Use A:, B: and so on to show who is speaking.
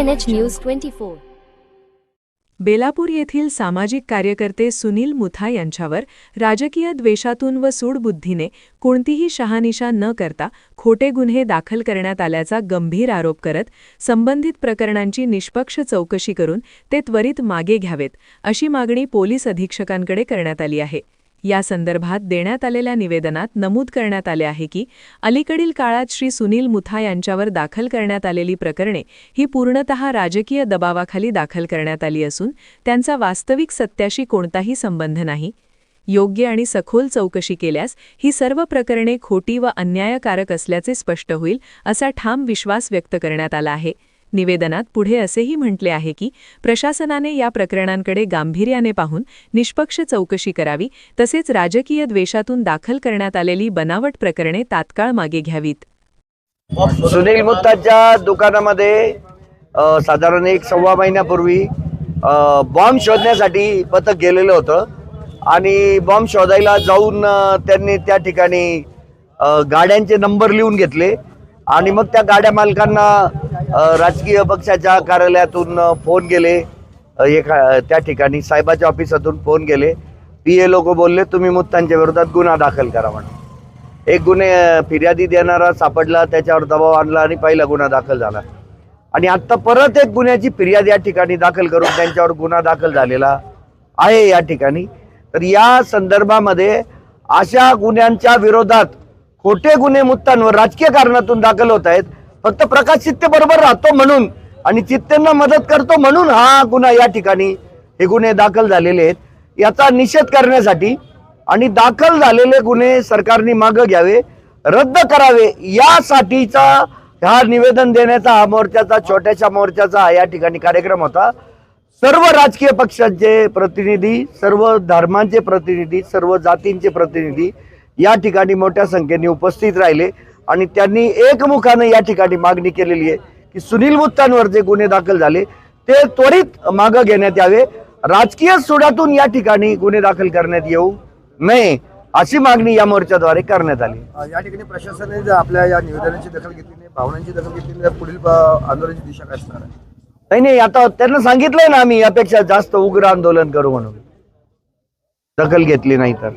A: NH news 24.
B: Belapur येथील सामाजिक कार्यकर्ते सुनील मुथा यांच्यावर राजकीय द्वेषातून व सूडबुद्धीने कोणतीही शहानिशा न करता खोटे गुन्हे दाखल करण्यात आल्याचा गंभीर आरोप करत संबंधित प्रकरणांची निष्पक्ष चौकशी करून ते त्वरित मागे घ्यावेत अशी मागणी पोलीस अधीक्षकांकडे करण्यात आली आहे। या संदर्भात देण्यात आलेल्या निवेदनात नमूद करण्यात आले आहे की अलीकडील काळात श्री सुनील मुथा यांच्यावर दाखल करण्यात आलेली प्रकरणे ही पूर्णतः राजकीय दबावाखाली दाखल करण्यात आली असून त्यांचा वास्तविक सत्याशी कोणताही संबंध नाही। योग्य आणि सखोल चौकशी केल्यास ही सर्व प्रकरणे खोटी व अन्यायकारक असल्याचे स्पष्ट होईल असा ठाम विश्वास व्यक्त करण्यात आला आहे। निवेदनात पुढे असेही म्हटले आहे की प्रशासनाने या प्रकरणांकडे गांभीर्याने पाहून निष्पक्ष चौकशी करावी तसेच राजकीय द्वेषातून दाखल करण्यात आलेली बनावट प्रकरणे तात्काळ मागे घ्यावीत।
C: सुनील मुथाच्या दुकानामध्ये साधारण 1-1.25 महिन्यापूर्वी बॉम्ब शोधण्यासाठी पथक गेलेलं होतं आणि बॉम्ब शोधायला जाऊन त्यांनी त्या ठिकाणी गाड्यांचे नंबर लिहून घेतले आणि मग त्या गाड्या मालकांना राजकीय पक्षाच्या कार्यालयातून फोन गेले, त्या ठिकाणी साहेबाच्या ऑफिसातून फोन गेले। PA लोक बोलले तुम्ही मुथांच्या विरोधात गुन्हा दाखल करा म्हणून। एक गुन्हे फिर्यादी देणारा सापडला, त्याच्यावर दबाव आणला आणि पहिला गुन्हा दाखल झाला आणि आता परत एक गुन्ह्याची फिर्याद या ठिकाणी दाखल करून त्यांच्यावर गुन्हा दाखल झालेला आहे या ठिकाणी। तर या संदर्भामध्ये अशा गुन्ह्यांच्या विरोधात खोटे गुन्हे मुथांवर राजकीय कारणातून दाखल होत आहेत, फक्त प्रकाश चित्ते बरोबर राहतो म्हणून आणि चित्तेंना मदत करतो म्हणून हा गुन्हा या ठिकाणी हे गुन्हे दाखल झालेले आहेत। याचा निषेध करण्यासाठी आणि दाखल झालेले गुन्हे सरकारने मागे घ्यावे, रद्द करावे यासाठीचा हा निवेदन देण्याचा हा मोर्चाचा छोट्याशा मोर्चाचा या ठिकाणी कार्यक्रम होता। सर्व राजकीय पक्षांचे प्रतिनिधी, सर्व धर्मांचे प्रतिनिधी, सर्व जातींचे प्रतिनिधी या ठिकाणी मोठ्या संख्येने उपस्थित राहिले आणि त्यांनी एकमुखाने या ठिकाणी मागणी केलेली आहे की सुनील मुथांवर जे गुन्हे दाखल झाले ते त्वरित मागे घेण्यात यावे, राजकीय सुडातून या ठिकाणी गुन्हे दाखल करण्यात येऊ नये अशी मागणी या मोर्चाद्वारे करण्यात आली।
D: या ठिकाणी प्रशासनाने जर आपल्या या निवेदनाची दखल घेतली नाही, भावनांची दखल घेतली नाही, पुढील आंदोलनाची दिशा काय असणार आहे?
C: नाही, आता त्यांना सांगितलंय ना आम्ही यापेक्षा जास्त उग्र आंदोलन करू म्हणून, दखल घेतली नाही तर।